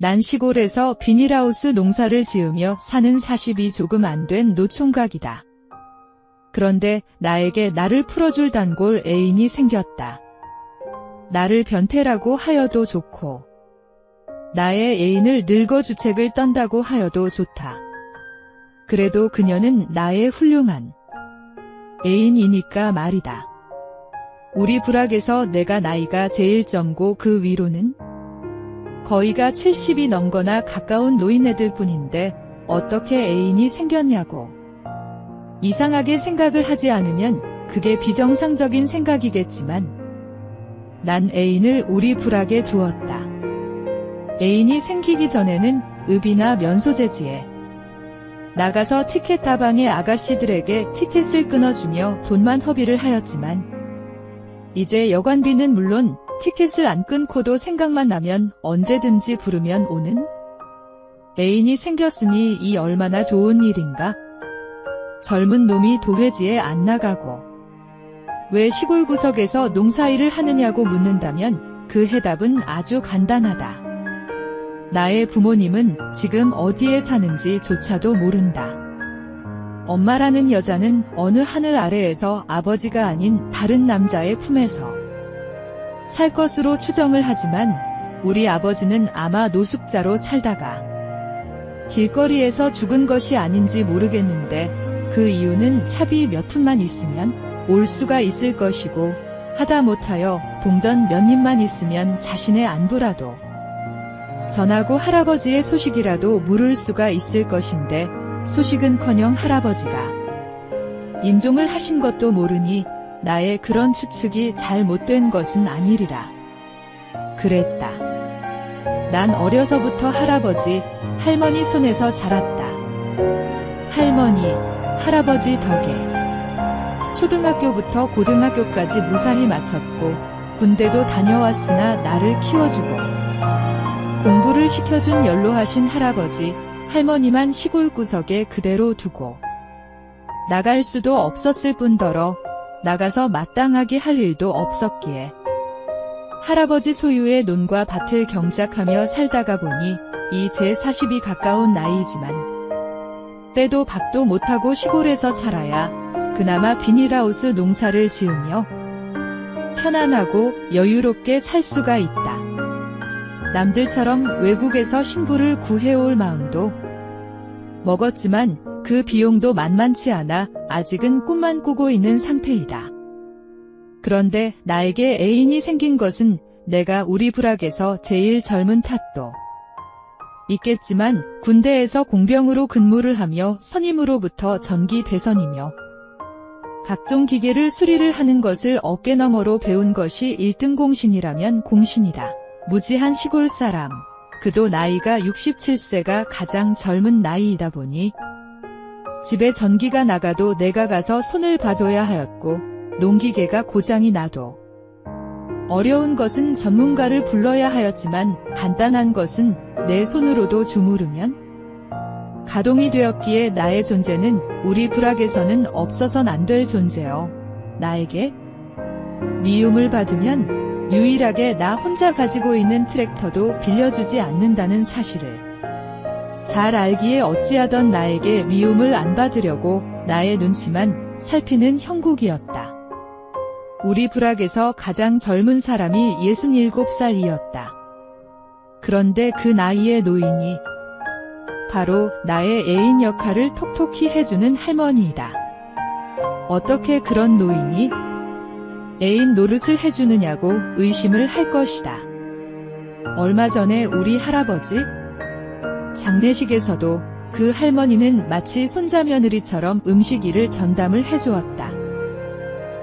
난 시골에서 비닐하우스 농사를 지으며 사는 40이 조금 안 된 노총각이다. 그런데 나에게 나를 풀어줄 단골 애인이 생겼다. 나를 변태라고 하여도 좋고, 나의 애인을 늙어주책을 떤다고 하여도 좋다. 그래도 그녀는 나의 훌륭한 애인이니까 말이다. 우리 부락에서 내가 나이가 제일 젊고 그 위로는 거의가 70이 넘거나 가까운 노인네들 뿐인데 어떻게 애인이 생겼냐고. 이상하게 생각을 하지 않으면 그게 비정상적인 생각이겠지만 난 애인을 우리 부락에 두었다. 애인이 생기기 전에는 읍이나 면소재지에 나가서 티켓 다방의 아가씨들에게 티켓을 끊어주며 돈만 허비를 하였지만 이제 여관비는 물론 티켓을 안 끊고도 생각만 나면 언제든지 부르면 오는 애인이 생겼으니 이 얼마나 좋은 일인가? 젊은 놈이 도회지에 안 나가고 왜 시골 구석에서 농사일을 하느냐고 묻는다면 그 해답은 아주 간단하다. 나의 부모님은 지금 어디에 사는지조차도 모른다. 엄마라는 여자는 어느 하늘 아래에서 아버지가 아닌 다른 남자의 품에서 살 것으로 추정을 하지만 우리 아버지는 아마 노숙자로 살다가 길거리에서 죽은 것이 아닌지 모르겠는데 그 이유는 차비 몇 푼만 있으면 올 수가 있을 것이고 하다못하여 동전 몇 입만 있으면 자신의 안부라도 전하고 할아버지의 소식이라도 물을 수가 있을 것인데 소식은커녕 할아버지가 임종을 하신 것도 모르니 나의 그런 추측이 잘못된 것은 아니리라. 그랬다. 난 어려서부터 할아버지, 할머니 손에서 자랐다. 할머니, 할아버지 덕에 초등학교부터 고등학교까지 무사히 마쳤고 군대도 다녀왔으나 나를 키워주고 공부를 시켜준 연로하신 할아버지, 할머니만 시골 구석에 그대로 두고 나갈 수도 없었을 뿐더러 나가서 마땅하게 할 일도 없었기에 할아버지 소유의 논과 밭을 경작하며 살다가 보니 이 제 40이 가까운 나이지만 빼도 박도 못하고 시골에서 살아야 그나마 비닐하우스 농사를 지으며 편안하고 여유롭게 살 수가 있다. 남들처럼 외국에서 신부를 구해올 마음도 먹었지만 그 비용도 만만치 않아 아직은 꿈만 꾸고 있는 상태이다. 그런데 나에게 애인이 생긴 것은 내가 우리 부락에서 제일 젊은 탓도 있겠지만 군대에서 공병으로 근무를 하며 선임으로부터 전기 배선이며 각종 기계를 수리를 하는 것을 어깨너머로 배운 것이 1등 공신이라면 공신이다. 무지한 시골 사람, 그도 나이가 67세가 가장 젊은 나이이다 보니 집에 전기가 나가도 내가 가서 손을 봐줘야 하였고 농기계가 고장이 나도 어려운 것은 전문가를 불러야 하였지만 간단한 것은 내 손으로도 주무르면 가동이 되었기에 나의 존재는 우리 부락에서는 없어선 안 될 존재여 나에게 미움을 받으면 유일하게 나 혼자 가지고 있는 트랙터도 빌려주지 않는다는 사실을 잘 알기에 어찌하던 나에게 미움을 안 받으려고 나의 눈치만 살피는 형국이었다. 우리 부락에서 가장 젊은 사람이 67살이었다. 그런데 그 나이의 노인이 바로 나의 애인 역할을 톡톡히 해주는 할머니이다. 어떻게 그런 노인이 애인 노릇을 해주느냐고 의심을 할 것이다. 얼마 전에 우리 할아버지 장례식에서도 그 할머니는 마치 손자며느리처럼 음식일을 전담을 해주었다.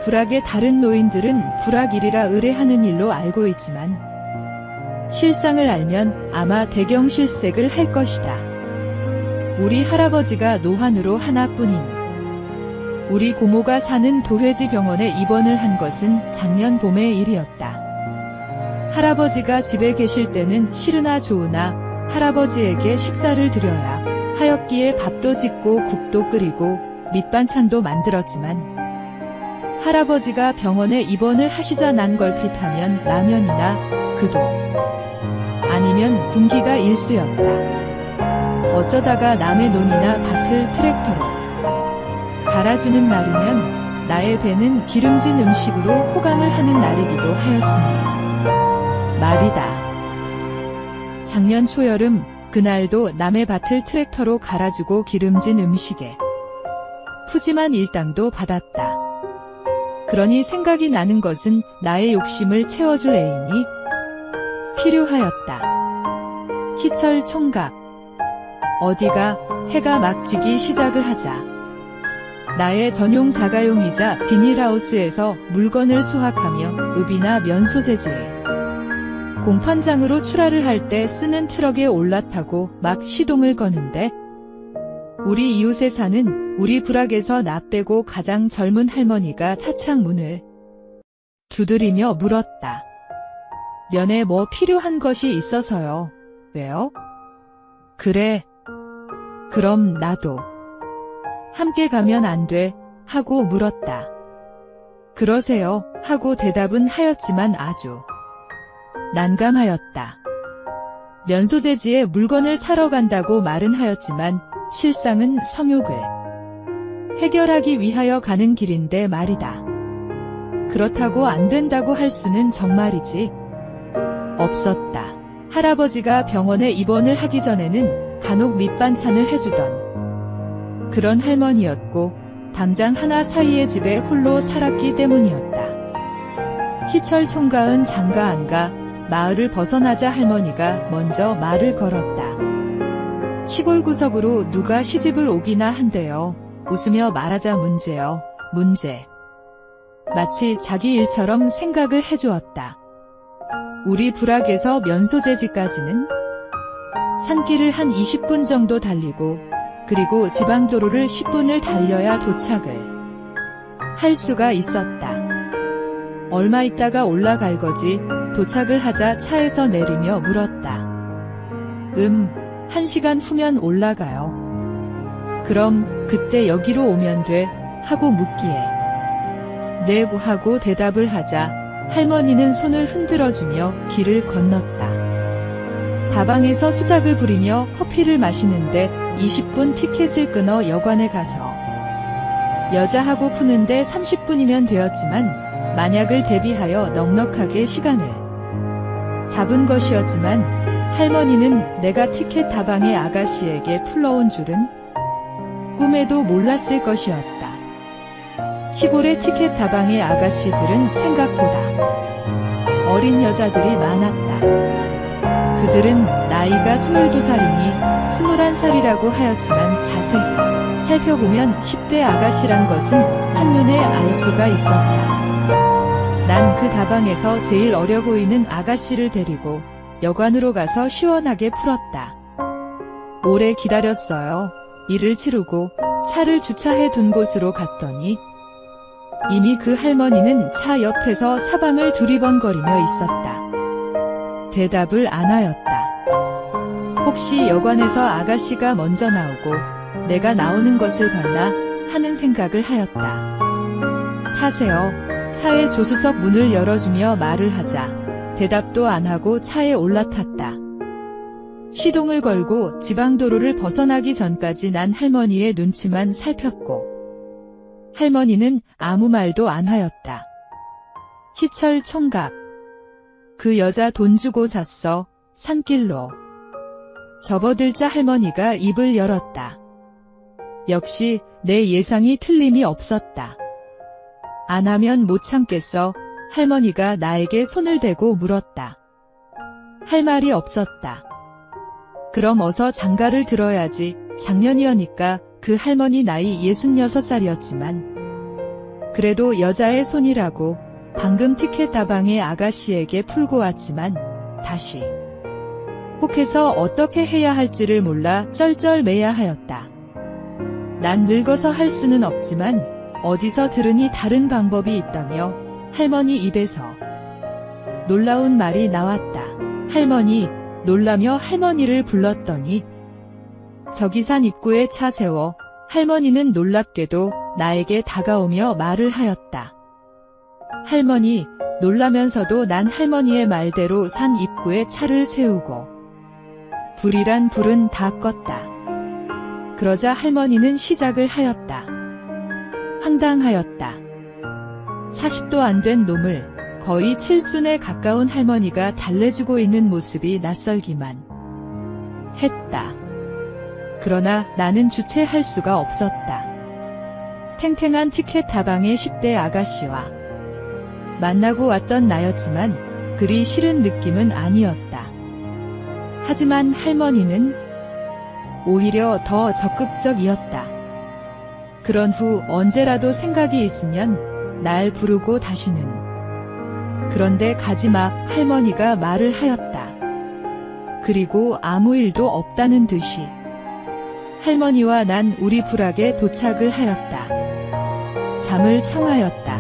부락의 다른 노인들은 부락일이라 의뢰하는 일로 알고 있지만 실상을 알면 아마 대경실색을 할 것이다. 우리 할아버지가 노환으로 하나뿐인 우리 고모가 사는 도회지 병원에 입원을 한 것은 작년 봄의 일이었다. 할아버지가 집에 계실 때는 싫으나 좋으나 할아버지에게 식사를 드려야 하였기에 밥도 짓고 국도 끓이고 밑반찬도 만들었지만 할아버지가 병원에 입원을 하시자 난 걸핏하면 라면이나 그도 아니면 군기가 일쑤였다. 어쩌다가 남의 논이나 밭을 트랙터로 갈아주는 날이면 나의 배는 기름진 음식으로 호강을 하는 날이기도 하였으니 말이다. 작년 초여름 그날도 남의 밭을 트랙터로 갈아주고 기름진 음식에 푸짐한 일당도 받았다. 그러니 생각이 나는 것은 나의 욕심을 채워줄 애인이 필요하였다. 희철 총각. 어디가 해가 막 지기 시작을 하자 나의 전용 자가용이자 비닐하우스에서 물건을 수확하며 읍이나 면소재지에 공판장으로 출하를 할 때 쓰는 트럭에 올라타고 막 시동을 거는데 우리 이웃에 사는 우리 부락에서 나 빼고 가장 젊은 할머니가 차창 문을 두드리며 물었다. 면에 뭐 필요한 것이 있어서요. 왜요? 그래. 그럼 나도 함께 가면 안 돼? 하고 물었다. 그러세요? 하고 대답은 하였지만 아주 난감하였다. 면소재지에 물건을 사러 간다고 말은 하였지만 실상은 성욕을 해결하기 위하여 가는 길인데 말이다. 그렇다고 안 된다고 할 수는 정말이지 없었다. 할아버지가 병원에 입원을 하기 전에는 간혹 밑반찬을 해주던 그런 할머니였고 담장 하나 사이의 집에 홀로 살았기 때문이었다. 희철 총각은 장가 안 가 마을을 벗어나자 할머니가 먼저 말을 걸었다. 시골 구석으로 누가 시집을 오기나 한대요. 웃으며 말하자 문제요. 문제. 마치 자기 일처럼 생각을 해주었다. 우리 부락에서 면소재지까지는 산길을 한 20분 정도 달리고 그리고 지방도로를 10분을 달려야 도착을 할 수가 있었다. 얼마 있다가 올라갈 거지. 도착을 하자 차에서 내리며 물었다. 1시간 후면 올라가요. 그럼 그때 여기로 오면 돼? 하고 묻기에 네 하고 대답을 하자 할머니는 손을 흔들어주며 길을 건넜다. 다방에서 수작을 부리며 커피를 마시는데 20분 티켓을 끊어 여관에 가서 여자하고 푸는데 30분이면 되었지만 만약을 대비하여 넉넉하게 시간을 잡은 것이었지만 할머니는 내가 티켓 다방의 아가씨에게 풀러온 줄은 꿈에도 몰랐을 것이었다. 시골의 티켓 다방의 아가씨들은 생각보다 어린 여자들이 많았다. 그들은 나이가 22살이니 21살이라고 하였지만 자세히 살펴보면 10대 아가씨란 것은 한눈에 알 수가 있었다. 난 그 다방에서 제일 어려 보이는 아가씨를 데리고 여관으로 가서 시원하게 풀었다. 오래 기다렸어요. 일을 치르고 차를 주차해 둔 곳으로 갔더니 이미 그 할머니는 차 옆에서 사방을 두리번거리며 있었다. 대답을 안 하였다. 혹시 여관에서 아가씨가 먼저 나오고 내가 나오는 것을 봤나 하는 생각을 하였다. 타세요. 차의 조수석 문을 열어주며 말을 하자 대답도 안 하고 차에 올라탔다. 시동을 걸고 지방도로를 벗어나기 전까지 난 할머니의 눈치만 살폈고 할머니는 아무 말도 안 하였다. 희철 총각. 그 여자 돈 주고 샀어. 산길로 접어들자 할머니가 입을 열었다. 역시 내 예상이 틀림이 없었다. 안 하면 못 참겠어. 할머니가 나에게 손을 대고 물었다. 할 말이 없었다. 그럼 어서 장가를 들어야지. 작년이었니까 그 할머니 나이 66살이었지만 그래도 여자의 손이라고 방금 티켓 다방의 아가씨에게 풀고 왔지만 다시 혹해서 어떻게 해야 할지를 몰라 쩔쩔매야 하였다. 난 늙어서 할 수는 없지만 어디서 들으니 다른 방법이 있다며 할머니 입에서 놀라운 말이 나왔다. 할머니. 놀라며 할머니를 불렀더니 저기 산 입구에 차 세워 할머니는 놀랍게도 나에게 다가오며 말을 하였다. 할머니, 놀라면서도 난 할머니의 말대로 산 입구에 차를 세우고 불이란 불은 다 껐다. 그러자 할머니는 시작을 하였다. 황당하였다. 40도 안 된 놈을 거의 칠순에 가까운 할머니가 달래주고 있는 모습이 낯설기만 했다. 그러나 나는 주체할 수가 없었다. 탱탱한 티켓 다방의 10대 아가씨와 만나고 왔던 나였지만 그리 싫은 느낌은 아니었다. 하지만 할머니는 오히려 더 적극적이었다. 그런 후 언제라도 생각이 있으면 날 부르고 다시는. 그런데 가지마 할머니가 말을 하였다. 그리고 아무 일도 없다는 듯이. 할머니와 난 우리 부락에 도착을 하였다. 잠을 청하였다.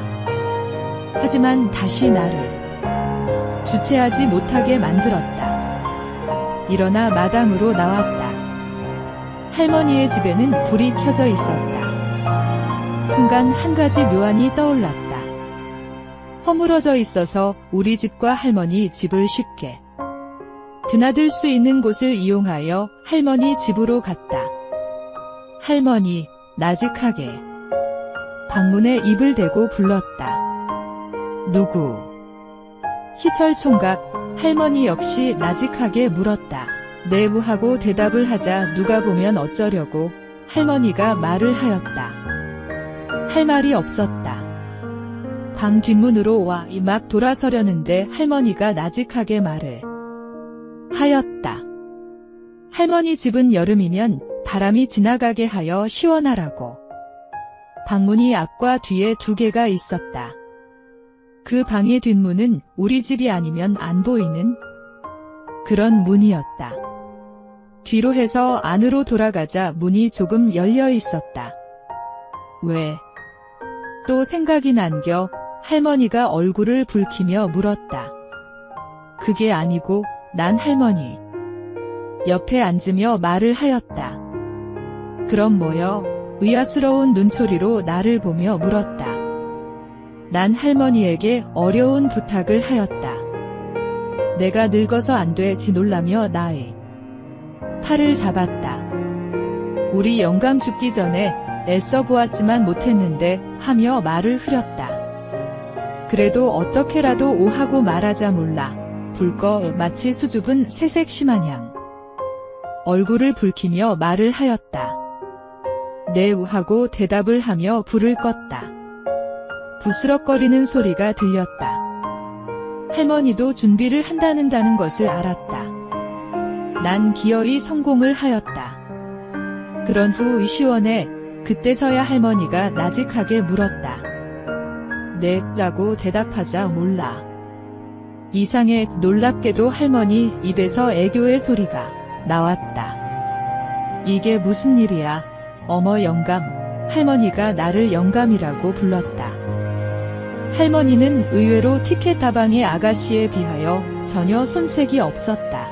하지만 다시 나를 주체하지 못하게 만들었다. 일어나 마당으로 나왔다. 할머니의 집에는 불이 켜져 있었다. 순간 한 가지 묘안이 떠올랐다. 허물어져 있어서 우리 집과 할머니 집을 쉽게 드나들 수 있는 곳을 이용하여 할머니 집으로 갔다. 할머니, 나직하게 방문에 입을 대고 불렀다. 누구? 희철 총각, 할머니 역시 나직하게 물었다. 내부하고 대답을 하자 누가 보면 어쩌려고 할머니가 말을 하였다. 할 말이 없었다. 방 뒷문으로 와 막 돌아서려는데 할머니가 나직하게 말을 하였다. 할머니 집은 여름이면 바람이 지나가게 하여 시원하라고. 방문이 앞과 뒤에 2개가 있었다. 그 방의 뒷문은 우리 집이 아니면 안 보이는 그런 문이었다. 뒤로 해서 안으로 돌아가자 문이 조금 열려 있었다. 왜? 또 생각이 난겨 할머니가 얼굴을 붉히며 물었다. 그게 아니고 난 할머니 옆에 앉으며 말을 하였다. 그럼 뭐여? 의아스러운 눈초리로 나를 보며 물었다. 난 할머니에게 어려운 부탁을 하였다. 내가 늙어서 안 돼 놀라며 나의 팔을 잡았다. 우리 영감 죽기 전에 애써 보았지만 못했는데 하며 말을 흐렸다. 그래도 어떻게라도 오하고 말하자 몰라. 불꺼 마치 수줍은 새색 시마냥 얼굴을 붉히며 말을 하였다. 네 하고 대답을 하며 불을 껐다. 부스럭거리는 소리가 들렸다. 할머니도 준비를 한다는 것을 알았다. 난 기어이 성공을 하였다. 그런 후 시원해. 그때서야 할머니가 나직하게 물었다. 네 라고 대답하자 몰라. 이상해. 놀랍게도 할머니 입에서 애교의 소리가 나왔다. 이게 무슨 일이야? 어머 영감. 할머니가 나를 영감이라고 불렀다. 할머니는 의외로 티켓 다방의 아가씨에 비하여 전혀 손색이 없었다.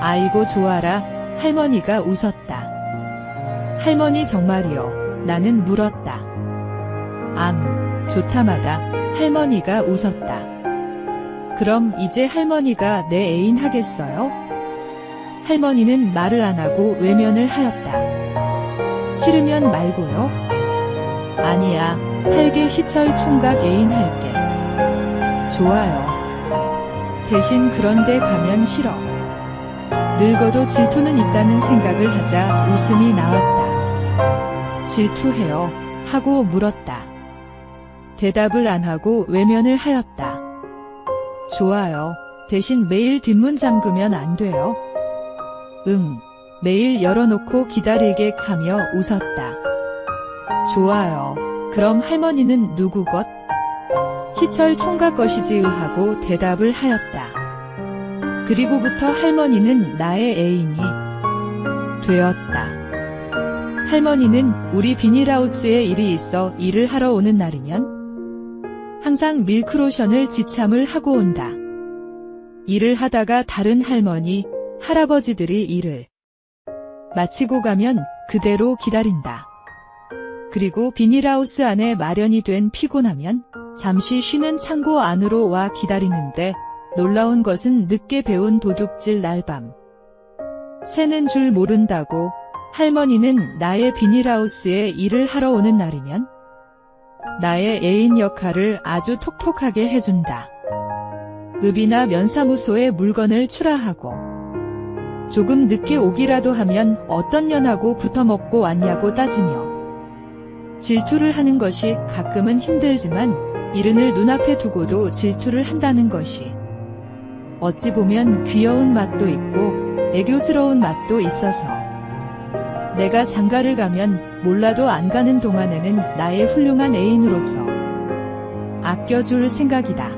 아이고 좋아라. 할머니가 웃었다. 할머니 정말이요? 나는 물었다. 좋다마다. 할머니가 웃었다. 그럼 이제 할머니가 내 애인 하겠어요? 할머니는 말을 안 하고 외면을 하였다. 싫으면 말고요. 아니야. 할게 희철 총각 애인 할게. 좋아요. 대신 그런데 가면 싫어. 늙어도 질투는 있다는 생각을 하자 웃음이 나왔다. 질투해요? 하고 물었다. 대답을 안 하고 외면을 하였다. 좋아요. 대신 매일 뒷문 잠그면 안 돼요? 응. 매일 열어놓고 기다리게 하며 웃었다. 좋아요. 그럼 할머니는 누구 것? 희철 총각 것이지 하고 대답을 하였다. 그리고부터 할머니는 나의 애인이 되었다. 할머니는 우리 비닐하우스에 일이 있어 일을 하러 오는 날이면 항상 밀크로션을 지참을 하고 온다. 일을 하다가 다른 할머니, 할아버지들이 일을 마치고 가면 그대로 기다린다. 그리고 비닐하우스 안에 마련이 된 피곤하면 잠시 쉬는 창고 안으로 와 기다리는데 놀라운 것은 늦게 배운 도둑질 날밤. 새는 줄 모른다고 할머니는 나의 비닐하우스에 일을 하러 오는 날이면 나의 애인 역할을 아주 톡톡하게 해준다. 읍이나 면사무소에 물건을 출하하고 조금 늦게 오기라도 하면 어떤 년하고 붙어먹고 왔냐고 따지며 질투를 하는 것이 가끔은 힘들지만 이른을 눈앞에 두고도 질투를 한다는 것이 어찌 보면 귀여운 맛도 있고 애교스러운 맛도 있어서 내가 장가를 가면 몰라도 안 가는 동안에는 나의 훌륭한 애인으로서 아껴줄 생각이다.